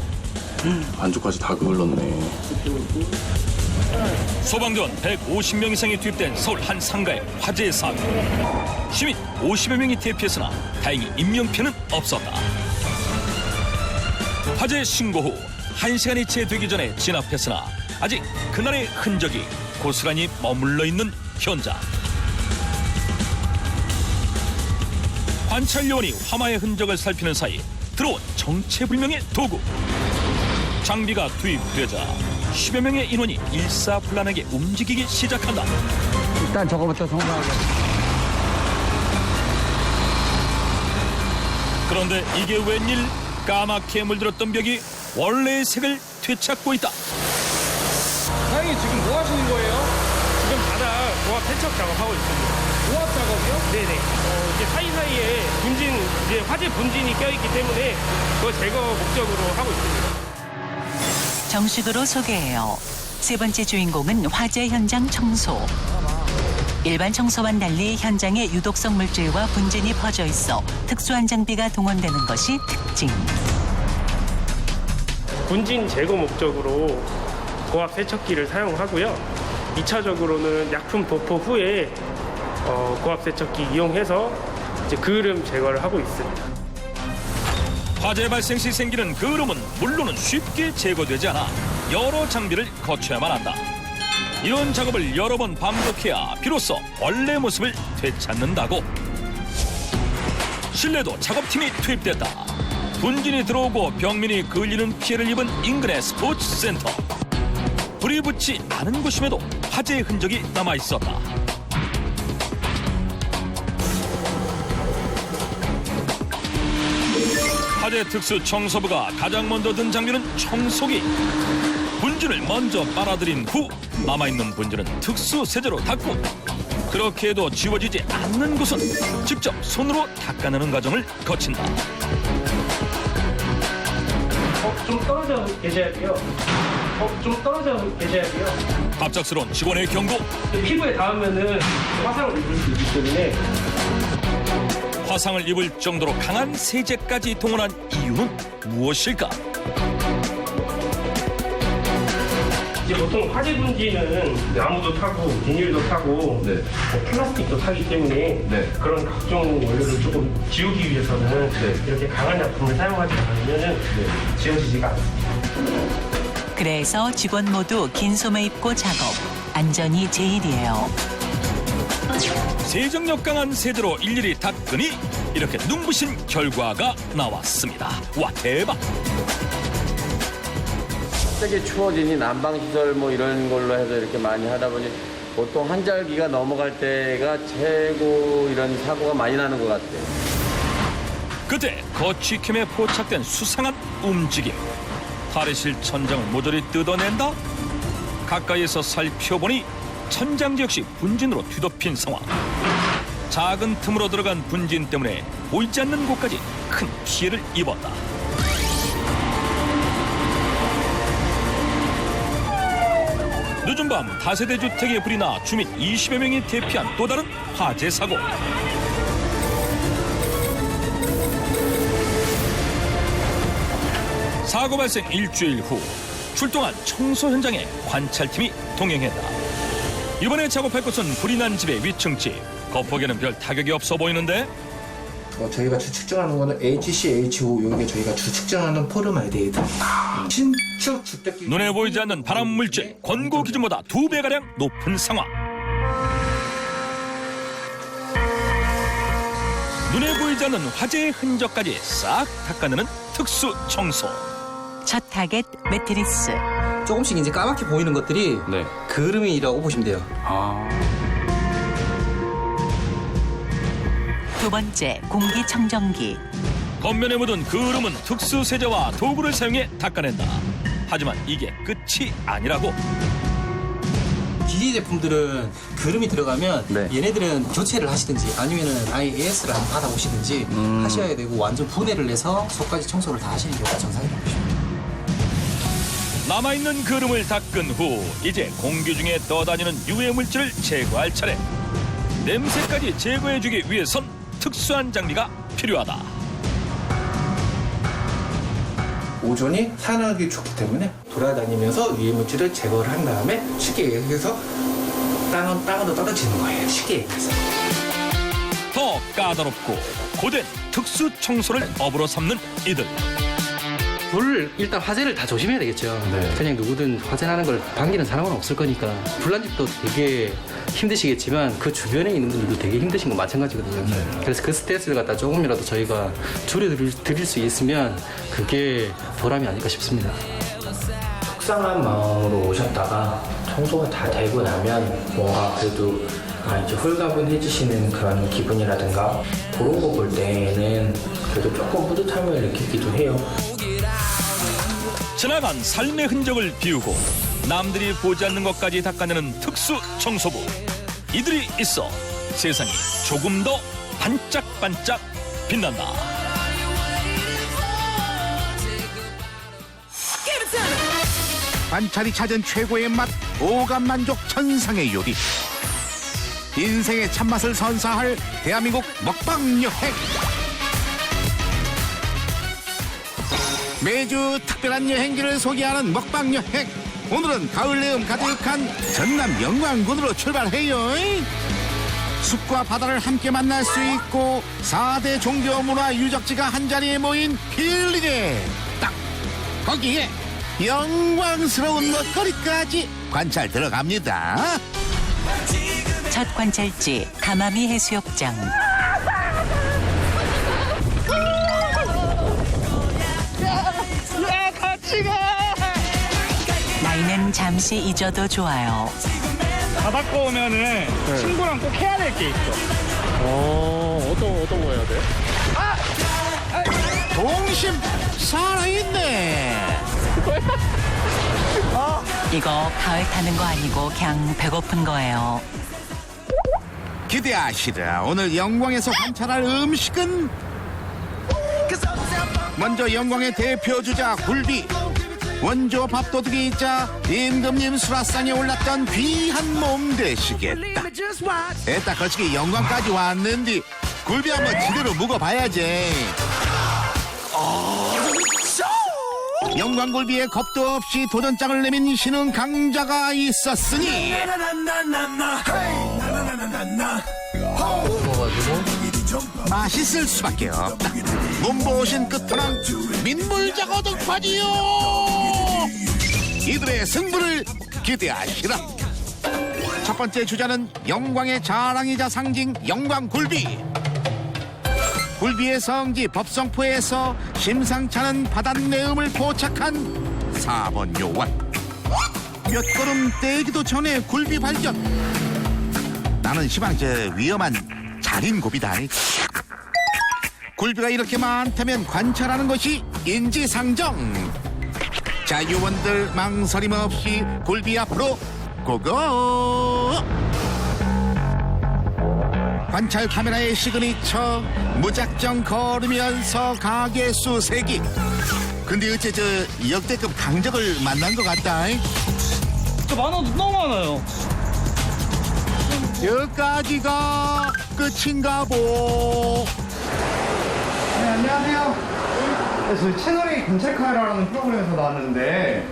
Speaker 4: 안쪽까지 다 그을렀네.
Speaker 6: 소방대원 150명 이상이 투입된 서울 한 상가의 화재 사고. 시민 50여 명이 대피했으나 다행히 인명피해는 없었다. 화재 신고 후 1시간이 채 되기 전에 진압했으나 아직 그날의 흔적이 고스란히 머물러 있는 현장. 관찰 요원이 화마의 흔적을 살피는 사이 들어온 정체불명의 도구. 장비가 투입되자 10여 명의 인원이 일사불란하게 움직이기 시작한다.
Speaker 15: 일단 저거부터 성공하게.
Speaker 6: 그런데 이게 웬일? 까맣게 물들었던 벽이 원래의 색을 되찾고 있다.
Speaker 16: 사장님 지금 뭐 하시는 거예요? 지금 바닥 고압 세척 작업하고 있습니다. 고압 작업이요? 네네. 이제 사이사이에 분진, 이제 화재 분진이 껴있기 때문에 그거 제거 목적으로 하고 있습니다.
Speaker 10: 정식으로 소개해요. 세 번째 주인공은 화재 현장 청소. 일반 청소와는 달리 현장에 유독성 물질과 분진이 퍼져 있어 특수한 장비가 동원되는 것이 특징.
Speaker 16: 분진 제거 목적으로 고압 세척기를 사용하고요. 2차적으로는 약품 도포 후에 고압 세척기 이용해서 이제 그을음 제거를 하고 있습니다.
Speaker 6: 화재 발생 시 생기는 그을음은 물론은 쉽게 제거되지 않아 여러 장비를 거쳐야만 한다. 이런 작업을 여러 번 반복해야 비로소 원래 모습을 되찾는다고. 실내도 작업팀이 투입됐다. 분진이 들어오고 병민이 걸리는 피해를 입은 인근의 스포츠센터. 불이 붙지 않은 곳임에도 화재의 흔적이 남아있었다. 화재 특수 청소부가 가장 먼저 든 장비는 청소기. 분진을 먼저 빨아들인 후 남아있는 분진은 특수 세제로 닦고, 그렇게 해도 지워지지 않는 곳은 직접 손으로 닦아내는 과정을 거친다.
Speaker 16: 좀 떨어져 계셔야 돼요. 좀 떨어져 계셔야 돼요.
Speaker 6: 갑작스러운 직원의 경고.
Speaker 16: 피부에 닿으면은 화상을 입을 수 있기 때문에.
Speaker 6: 화상을 입을 정도로 강한 세제까지 동원한 이유는 무엇일까?
Speaker 16: 이제 보통 화재 분지는 나무도 타고 비닐도 타고 플라스틱도 타기 때문에 그런 각종 원료를 조금 지우기 위해서는 이렇게 강한 약품을 사용하지 않으면 지워지지가 않습니다.
Speaker 10: 그래서 직원 모두 긴 소매 입고 작업. 안전이 제일이에요.
Speaker 6: 세정력 강한 세제로 일일이 닦으니 이렇게 눈부신 결과가 나왔습니다. 와, 대박!
Speaker 12: 갑자기 추워지니 난방시설 뭐 이런 걸로 해서 이렇게 많이 하다 보니 보통 환절기가 넘어갈 때가 최고 이런 사고가 많이 나는 것 같아요.
Speaker 6: 그때 거취캠에 포착된 수상한 움직임. 탈의실 천장을 모조리 뜯어낸다? 가까이에서 살펴보니 천장 역시 분진으로 뒤덮인 상황. 작은 틈으로 들어간 분진 때문에 보이지 않는 곳까지 큰 피해를 입었다. 늦은 밤 다세대 주택에 불이 나 주민 20여 명이 대피한 또 다른 화재 사고. 사고 발생 일주일 후 출동한 청소 현장에 관찰팀이 동행했다. 이번에 작업할 곳은 불이 난 집의 위층집. 겉보기에는 별 타격이 없어 보이는데
Speaker 17: 저희가 주측정하는 거는 HCHO 여기가 저희가 주측정하는 포름알데히드. 신축 주택
Speaker 6: 눈에 보이지 않는 발암 물질 권고 기준보다 2배가량 높은 상황. 눈에 보이지 않는 화재의 흔적까지 싹 닦아내는 특수 청소.
Speaker 10: 첫 타겟 매트리스.
Speaker 18: 조금씩 이제 까맣게 보이는 것들이 그름이라고 보시면 돼요.
Speaker 10: 두 번째, 공기청정기.
Speaker 6: 겉면에 묻은 그름은 특수 세제와 도구를 사용해 닦아낸다. 하지만 이게 끝이 아니라고.
Speaker 18: 기계 제품들은 그름이 들어가면 얘네들은 교체를 하시든지 아니면은 IAS를 한번 받아보시든지 하셔야 되고, 완전 분해를 해서 속까지 청소를 다 하시는 경우가 정상이라고 보시면 돼요.
Speaker 6: 남아있는 그름을 닦은 후 이제 공기 중에 떠다니는 유해 물질을 제거할 차례. 냄새까지 제거해주기 위해선 특수한 장비가 필요하다.
Speaker 17: 오존이 산화하기 좋기 때문에 돌아다니면서 유해 물질을 제거를 한 다음에 쉽게 얘기해서 땅으로 떨어지는 거예요. 쉽게 얘기해서.
Speaker 6: 더 까다롭고 고된 특수 청소를 업으로 삼는 이들.
Speaker 14: 불 일단 화재를 다 조심해야 되겠죠. 그냥 누구든 화재 나는 걸 반기는 사람은 없을 거니까. 불난 집도 되게 힘드시겠지만 그 주변에 있는 분들도 되게 힘드신 건 마찬가지거든요. 그래서 그 스트레스를 갖다 조금이라도 저희가 줄여드릴 수 있으면 그게 보람이 아닐까 싶습니다.
Speaker 12: 속상한 마음으로 오셨다가 청소가 다 되고 나면 뭔가 그래도 이제 홀가분해지시는 그런 기분이라든가 그런 거 볼 때는 그래도 조금 뿌듯함을 느끼기도 해요.
Speaker 6: 지나간 삶의 흔적을 비우고 남들이 보지 않는 것까지 닦아내는 특수 청소부. 이들이 있어 세상이 조금 더 반짝반짝 빛난다.
Speaker 1: 관찰이 찾은 최고의 맛, 오감 만족 천상의 요리. 인생의 참맛을 선사할 대한민국 먹방 여행. 매주 특별한 여행지를 소개하는 먹방 여행. 오늘은 가을 내음 가득한 전남 영광군으로 출발해요. 숲과 바다를 함께 만날 수 있고 4대 종교 문화 유적지가 한자리에 모인 필리제. 딱 거기에 영광스러운 먹거리까지 관찰 들어갑니다.
Speaker 10: 첫 관찰지 가마미 해수욕장.
Speaker 16: 같이 가.
Speaker 10: 나이는 잠시 잊어도 좋아요.
Speaker 16: 바닷가 오면은 친구랑 꼭 해야 될 게 있어. 어떤 거 해야 돼?
Speaker 1: 동심 살아있네.
Speaker 10: 이거 가을 타는 거 아니고 그냥 배고픈 거예요.
Speaker 1: 기대하시라. 오늘 영광에서 관찰할 음식은 먼저 영광의 대표 주자 굴비. 원조 밥도둑이자 임금님 수라상에 올랐던 귀한 몸 되시겠다. 애따 거치기 영광까지 왔는데 굴비 한번 제대로 묵어봐야지. 영광굴비에 겁도 없이 도전장을 내민 신흥 강자가 있었으니 맛있을 수밖에 없다. 몸보신 끝으로 민물장어 등파지요. 이들의 승부를 기대하시라. 첫 번째 주자는 영광의 자랑이자 상징 영광굴비. 굴비의 성지 법성포에서 심상찮은 바닷내음을 포착한 4번 요원. 몇 걸음 떼기도 전에 굴비 발견. 나는 시방 위험한 자린고비다. 굴비가 이렇게 많다면 관찰하는 것이 인지상정. 자, 요원들 망설임 없이 굴비 앞으로 고고. 관찰 카메라의 시그니처 무작정 걸으면서 가게수 세기. 근데 어째 역대급 강적을 만난 것 같다.
Speaker 16: 저 만화도 너무 많아요.
Speaker 1: 여기까지가 끝인가 보.
Speaker 2: 네, 안녕하세요. 저희 채널A 관찰카라는 프로그램에서 나왔는데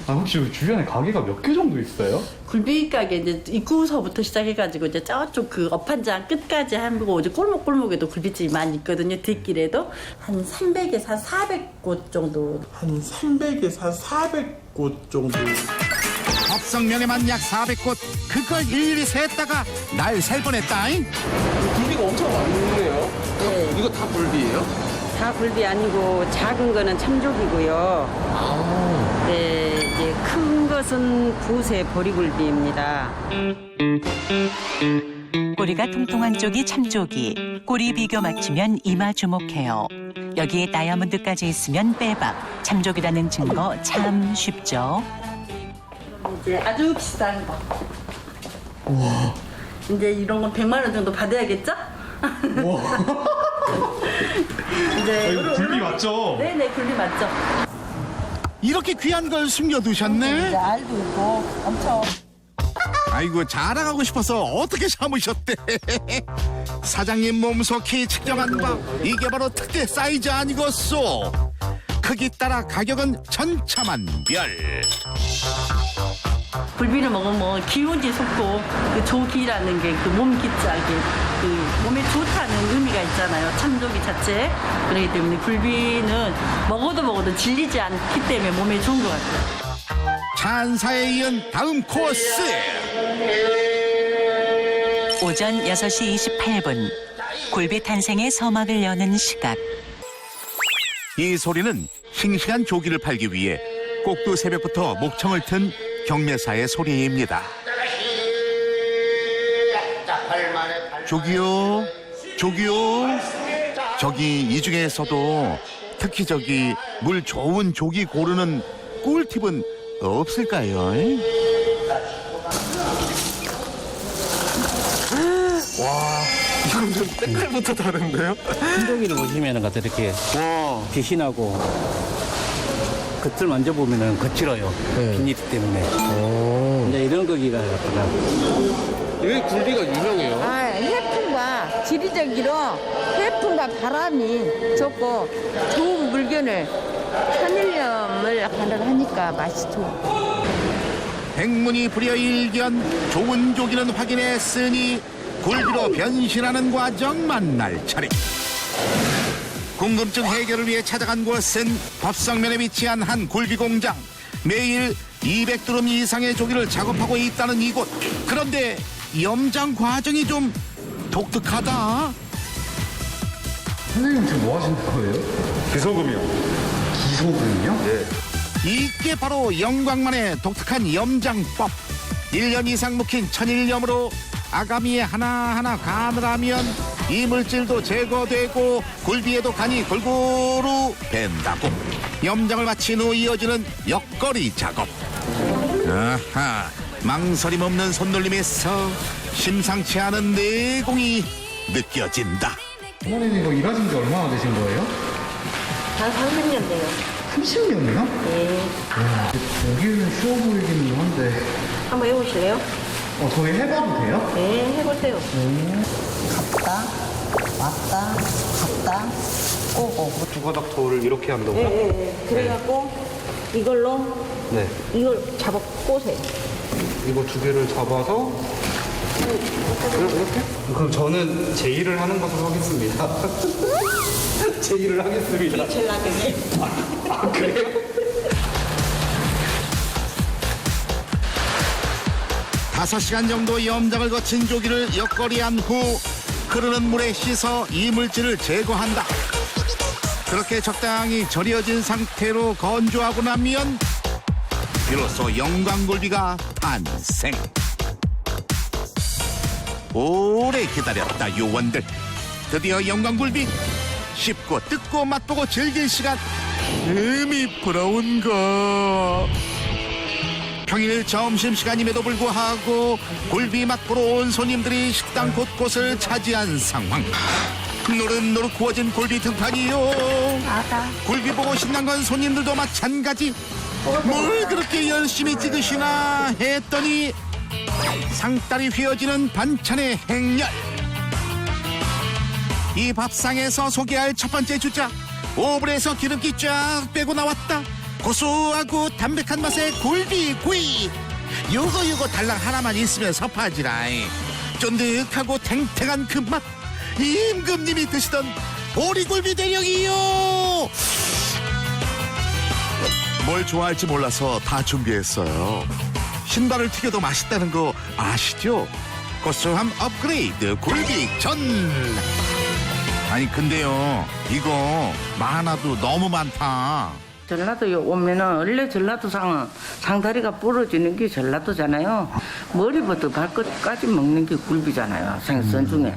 Speaker 4: 혹시 여기 주변에 가게가 몇 개 정도 있어요?
Speaker 19: 굴비 가게 이제 입구서부터 시작해가지고 이제 저쪽 그 업한장 끝까지 하고 이제 골목골목에도 굴비집이 많이 있거든요. 뒷길에도 한 300에서 400곳 정도.
Speaker 11: 한 300에서 400곳 정도.
Speaker 1: 법성면에만 약 400곳. 그걸 일일이 셌다가 날 살 뻔했다.
Speaker 17: 굴비가 엄청 많네요.
Speaker 19: 네.
Speaker 17: 이거 다 굴비예요?
Speaker 20: 다 굴비 아니고 작은 거는 참조기고요. 네, 이제 큰 것은 부세 보리굴비입니다.
Speaker 10: 꼬리가 통통한 쪽이 참조기. 꼬리 비교 맞추면 이마 주목해요. 여기에 다이아몬드까지 있으면 빼박. 참조기라는 증거 참 쉽죠.
Speaker 19: 이제 아주 비싼 거.
Speaker 11: 와.
Speaker 19: 이제 이런 건 100만 원 정도 받아야겠죠? 이제
Speaker 11: 이거 굴비 맞죠?
Speaker 19: 네네, 굴비 맞죠.
Speaker 1: 이렇게 귀한 걸 숨겨두셨네.
Speaker 19: 이제 알도 있고 엄청.
Speaker 1: 아이고, 자랑하고 싶어서 어떻게 참으셨대. 사장님 몸속히 측정한 바 이게 바로 특대 사이즈 아니겠소. 크기 따라 가격은 천차만별.
Speaker 19: 굴비를 먹으면 기운이 솟고 그 조기라는 게 그 몸 기짝에 그 몸에 좋다는 의미가 있잖아요. 참조기 자체. 그렇기 때문에 굴비는 먹어도 질리지 않기 때문에 몸에 좋은 것 같아요.
Speaker 1: 찬사에 이은 다음 코스.
Speaker 10: 오전 6시 28분. 굴비 탄생의 서막을 여는 시각.
Speaker 1: 이 소리는 싱싱한 조기를 팔기 위해 꼭두 새벽부터 목청을 튼 경매사의 소리입니다. 조기요, 조기요. 저기 이 중에서도 특히 저기 물 좋은 조기 고르는 꿀팁은 없을까요?
Speaker 17: 와, 이건 좀 색깔부터 다른데요?
Speaker 14: 흔적이를 보시면은 이렇게 빛이 나고 겉을 만져보면은 거칠어요. 비닐 때문에. 이제 이런 거기가
Speaker 17: 왜 굴비가 유명해요?
Speaker 20: 해풍과 지리적으로 해풍과 바람이 좋고 좋은 물건을 천일염을 가능하니까 맛이 좋고.
Speaker 1: 백문이 불여일견 좋은 조기는 확인했으니 굴비로 변신하는 과정 만날 차례. 궁금증 해결을 위해 찾아간 곳은 법성면에 위치한 한 굴비 공장. 매일 200드럼 이상의 조기를 작업하고 있다는 이곳. 그런데 염장 과정이 좀 독특하다.
Speaker 2: 선생님 지금 뭐 하시는 거예요?
Speaker 1: 기소금이요.
Speaker 2: 기소금이요?
Speaker 1: 네. 이게 바로 영광만의 독특한 염장법. 1년 이상 묵힌 천일염으로 아가미에 하나하나 간을 하면 이물질도 제거되고 굴비에도 간이 골고루 밴다고. 염장을 마친 후 이어지는 엿거리 작업. 아하, 망설임 없는 손놀림에서 심상치 않은 내공이 느껴진다.
Speaker 2: 어머님 이거 일하신 지 얼마나 되신 거예요?
Speaker 19: 한 30년 돼요.
Speaker 2: 30년이요?
Speaker 19: 네.
Speaker 2: 보기에는 쉬워 보이기는 한데.
Speaker 19: 한번 해보실래요?
Speaker 2: 저희 해봐도 돼요?
Speaker 19: 네, 해보세요.
Speaker 21: 갔다 왔다 갔다 오고.
Speaker 22: 두 가닥 돌을 이렇게 한다고요?
Speaker 19: 네. 그래갖고 이걸로
Speaker 22: 네.
Speaker 19: 이걸 잡아 꼬세요.
Speaker 22: 이거 두 개를 잡아서 이렇게? 그럼 저는 제 일을 하는 것으로 하겠습니다. 제 일을 하겠습니다.
Speaker 19: 이게 제일 낫겠네.
Speaker 22: 아, 그래요?
Speaker 1: 5시간 정도 염장을 거친 조기를 엿거리한 후 흐르는 물에 씻어 이물질을 제거한다. 그렇게 적당히 절여진 상태로 건조하고 나면 비로소 영광굴비가 탄생. 오래 기다렸다 요원들. 드디어 영광굴비 씹고 뜯고 맛보고 즐길 시간. 음이 부러운 거. 평일 점심시간임에도 불구하고 굴비 맛보러 온 손님들이 식당 곳곳을 차지한 상황. 노릇노릇 구워진 굴비 등판이요. 굴비 보고 신난 건 손님들도 마찬가지. 뭘 그렇게 열심히 찍으시나 했더니 상다리 휘어지는 반찬의 행렬. 이 밥상에서 소개할 첫 번째 주자. 오븐에서 기름기 쫙 빼고 나왔다. 고소하고 담백한 맛의 굴비구이. 요거 달랑 하나만 있으면 섭하지라이. 쫀득하고 탱탱한 그 맛. 임금님이 드시던 오리굴비 대령이요. 뭘 좋아할지 몰라서 다 준비했어요. 신발을 튀겨도 맛있다는 거 아시죠? 고소함 업그레이드 굴비전. 아니 근데요, 이거 많아도 너무 많다.
Speaker 23: 전라도에 오면은 원래 전라도상은 상다리가 부러지는 게 전라도잖아요. 머리부터 발끝까지 먹는 게 굴비잖아요. 생선 중에.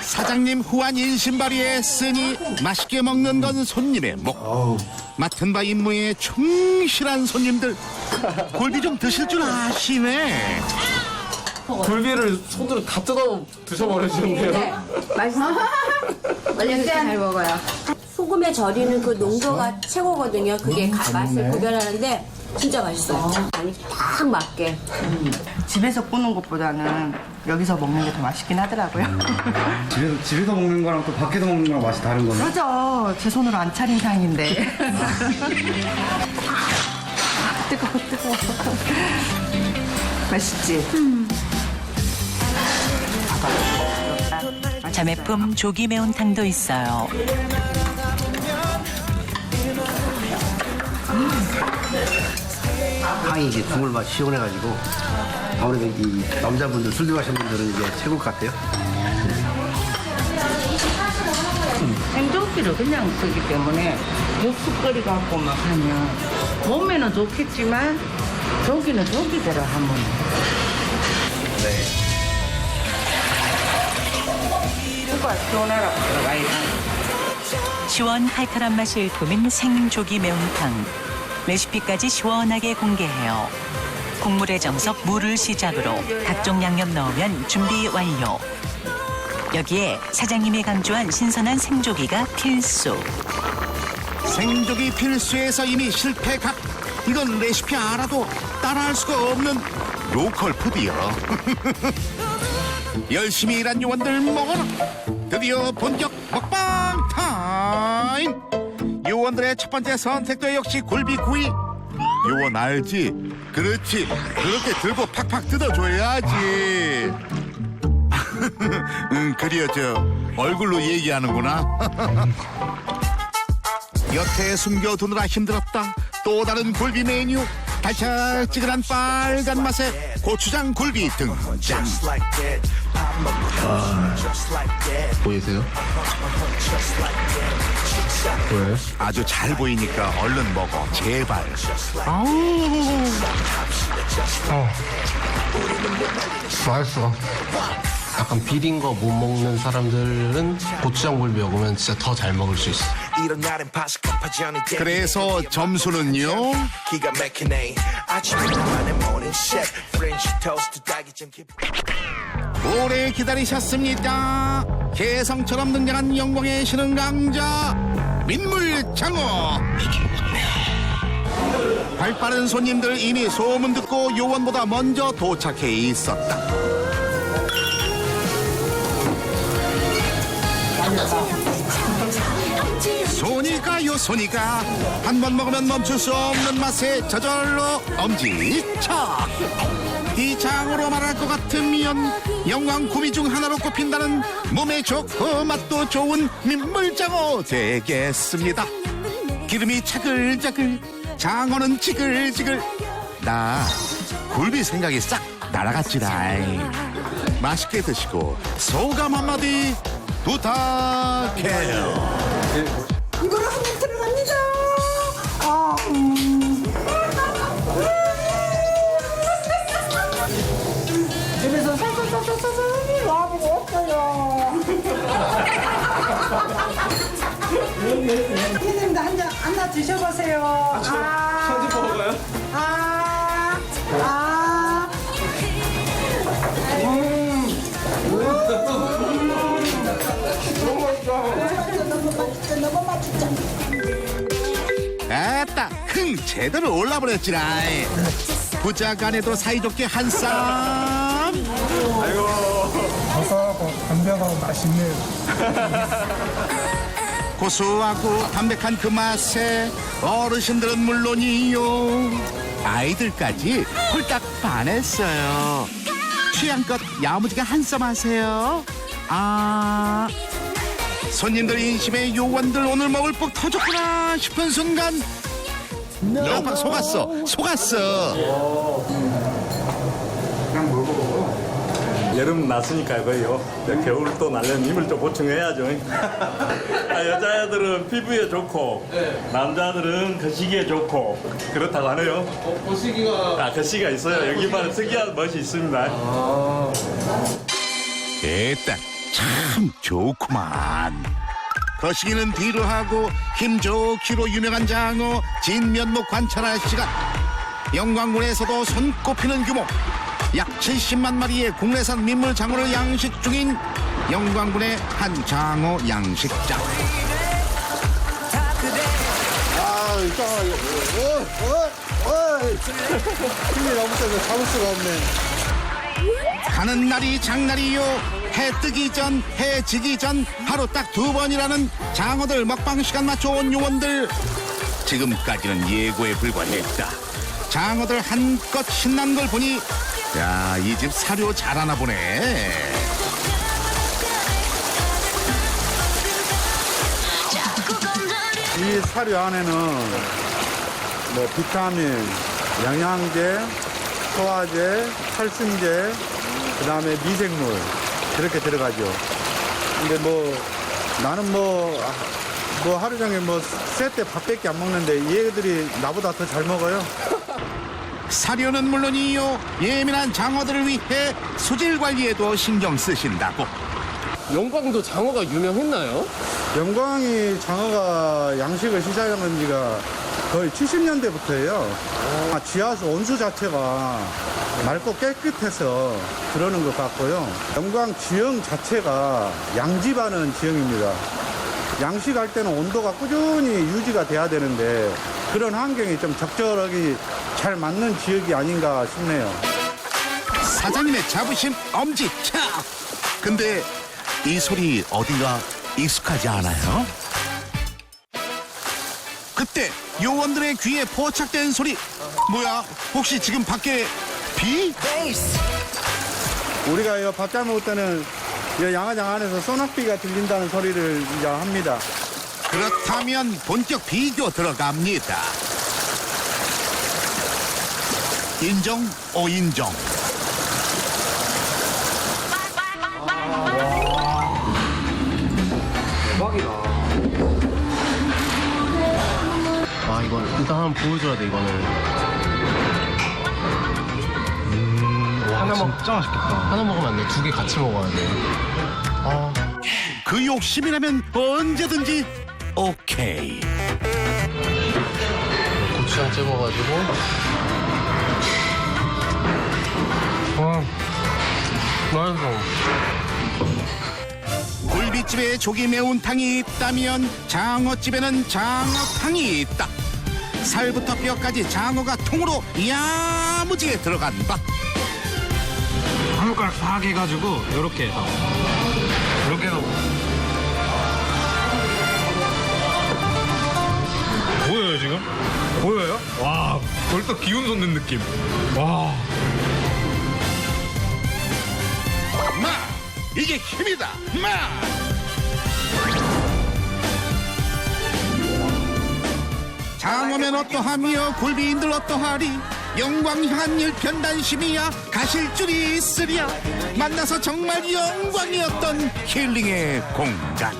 Speaker 1: 사장님 후한 인심발휘에 쓰니 맛있게 먹는 건 손님의 목. 맡은 바 임무에 충실한 손님들. 굴비 좀 드실 줄 아시네.
Speaker 22: 굴비를 손으로 다 뜯어 드셔버리시는데요?
Speaker 24: 맛있어. 원래 잘 먹어요. 소금에 절이는 그 농도가 최고거든요. 그게 맛을 구별하는데 진짜 맛있어요. 아니 딱 맞게.
Speaker 25: 집에서 구는 것보다는 여기서 먹는 게 더 맛있긴 하더라고요.
Speaker 2: 집에서 먹는 거랑 또 밖에서 먹는 거랑 맛이 다른 거네.
Speaker 25: 그렇죠. 제 손으로 안 차린 상인데. 뜨거워. 맛있지?
Speaker 10: 자매품 조기 매운탕도 있어요.
Speaker 26: 향이 이제 국물 맛이 시원해가지고 아무래도 이 남자분들 술 좋아하시는 분들은 이게 최고일 것 같아요.
Speaker 23: 생조기를 그냥 쓰기 때문에 육수거리 갖고 막 하면 봄에는 좋겠지만 조기는 조기대로 하면 누가 시원하라고 들어가야
Speaker 10: 시원칼칼한 맛을 꾸민 생조기 매운탕. 레시피까지 시원하게 공개해요. 국물의 정석 무를 시작으로 각종 양념 넣으면 준비 완료. 여기에 사장님이 강조한 신선한 생조기가 필수.
Speaker 1: 생조기 필수에서 이미 실패각. 이건 레시피 알아도 따라할 수가 없는 로컬 푸드요. 열심히 일한 요원들 먹어라. 드디어 본격 먹방 타임. 요원들의 첫 번째 선택도 역시 굴비구이. 요원 알지? 그렇지. 그렇게 들고 팍팍 뜯어줘야지. 그려 저 얼굴로 얘기하는구나. 여태 숨겨두느라 힘들었다. 또 다른 굴비 메뉴. 달짝지근한 빨간 맛의 고추장 굴비 등장.
Speaker 26: 보이세요? 보여요?
Speaker 1: 아주 잘 보이니까 얼른 먹어 제발.
Speaker 26: 맛있어. 약간 비린 거 못 먹는 사람들은 고추장 굴비 먹으면 진짜 더 잘 먹을 수 있어.
Speaker 1: 그래서 점수는요? 오래 기다리셨습니다. 개성처럼 등장한 영광의 신흥 강자 민물장어. 발빠른 손님들 이미 소문 듣고 요원보다 먼저 도착해 있었다. 손이가요 손이가 한 번 먹으면 멈출 수 없는 맛에 저절로 엄지척. 이 장어로 말할 것 같으면 영광 구미 중 하나로 꼽힌다는 몸에 좋고 맛도 좋은 민물장어 되겠습니다. 기름이 차글차글 장어는 지글지글. 나 굴비 생각이 싹 날아갔지라. 맛있게 드시고 소감 한마디 부탁해요.
Speaker 21: 이거로 한 입 들어갑니다. 집에서 살살살살살살이 와보고 왔어요. 선생님도 한잔 드셔보세요.
Speaker 22: 처음 먹어요?
Speaker 21: 너무 맛있죠.
Speaker 1: 아따 흥 제대로 올라버렸지라. 부자간에도 사이좋게 한 쌈.
Speaker 22: 아이고.
Speaker 2: 고소하고 담백하고 맛있네요.
Speaker 1: 고소하고 담백한 그 맛에 어르신들은 물론이요 아이들까지 홀딱 반했어요. 취향껏 야무지게 한 쌈 하세요. 손님들 인심에 요원들 오늘 먹을 복 터졌구나 싶은 순간 깜빡 속았어.
Speaker 22: 그냥 먹어. 여름 났으니까 이거요. 겨울 또 날려면 힘을 좀 보충해야죠. 여자애들은 피부에 좋고 남자들은 거시기에 좋고 그렇다고 하네요. 거시기가? 거시기가 있어요. 여기만 특이한 멋이 있습니다.
Speaker 1: 일단 참 좋구만. 거시기는 뒤로 하고 힘 좋기로 유명한 장어 진면목 관찰할 시간. 영광군에서도 손꼽히는 규모 약 70만 마리의 국내산 민물장어를 양식 중인 영광군의 한 장어 양식장.
Speaker 2: 힘이 너무 세서 잡을 수가 없네.
Speaker 1: 가는 날이 장날이요. 해 뜨기 전, 해 지기 전 하루 딱 2번이라는 장어들 먹방 시간 맞춰온 요원들. 지금까지는 예고에 불과했다. 장어들 한껏 신난 걸 보니 야, 이 집 사료 잘하나 보네.
Speaker 2: 이 사료 안에는 뭐 비타민, 영양제, 소화제, 칼슘제, 그다음에 미생물 그렇게 들어가죠. 근데 나는 하루 종일 셋때 밥밖에 안 먹는데 얘들이 나보다 더 잘 먹어요.
Speaker 1: 사료는 물론이요. 예민한 장어들을 위해 수질 관리에도 신경 쓰신다고.
Speaker 3: 영광도 장어가 유명했나요?
Speaker 2: 영광이 장어가 양식을 시작한 지가 거의 70년대부터예요. 지하수 온수 자체가 맑고 깨끗해서 그러는 것 같고요. 영광 지형 자체가 양집하는 지형입니다. 양식할 때는 온도가 꾸준히 유지가 돼야 되는데 그런 환경이 좀 적절하게 잘 맞는 지역이 아닌가 싶네요.
Speaker 1: 사장님의 자부심 엄지척. 근데 이 소리 어디가 익숙하지 않아요? 그때 요원들의 귀에 포착된 소리. 뭐야? 혹시 지금 밖에 비?
Speaker 2: 우리가 이거 밥잘 먹을 때는 이 양화장 안에서 소낙비가 들린다는 소리를 이제 합니다.
Speaker 1: 그렇다면 본격 비교 들어갑니다. 인정, 인정.
Speaker 26: 아, 이건 일단 한번 보여줘야 돼, 이거는. 하나 진짜 맛있겠다. 하나 먹으면 안 돼. 두 개 같이 먹어야 돼. 아.
Speaker 1: 그 욕심이라면 언제든지 오케이.
Speaker 26: 고추장 찍어가지고. 맛있어.
Speaker 1: 굴비집에 조기 매운탕이 있다면 장어집에는 장어탕이 있다. 살부터 뼈까지 장어가 통으로 야무지게 들어간 밥.
Speaker 5: 한 숟가락 싹 해가지고 이렇게 해서 보여요 지금? 보여요? 와 벌써 기운 솟는 느낌. 와.
Speaker 1: 마! 이게 힘이다! 마! 장어면 어떠하며 굴비인들 어떠하리 영광한 일편단심이야 가실 줄이 있으랴 만나서 정말 영광이었던 힐링의 공간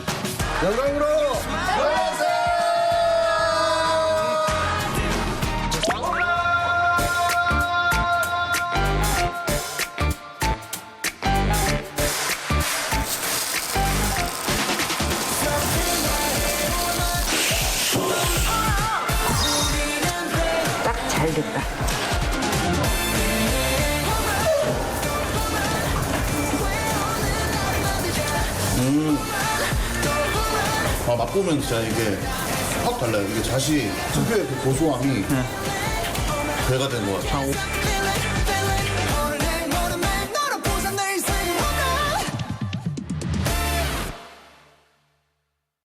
Speaker 11: 영광으로 돌아오세요.
Speaker 23: 딱 잘 됐다.
Speaker 11: 아, 맛보면 진짜 이게 확 달라요. 이게 자시 특유의 그 고소함이 배가 되는 것 같아요.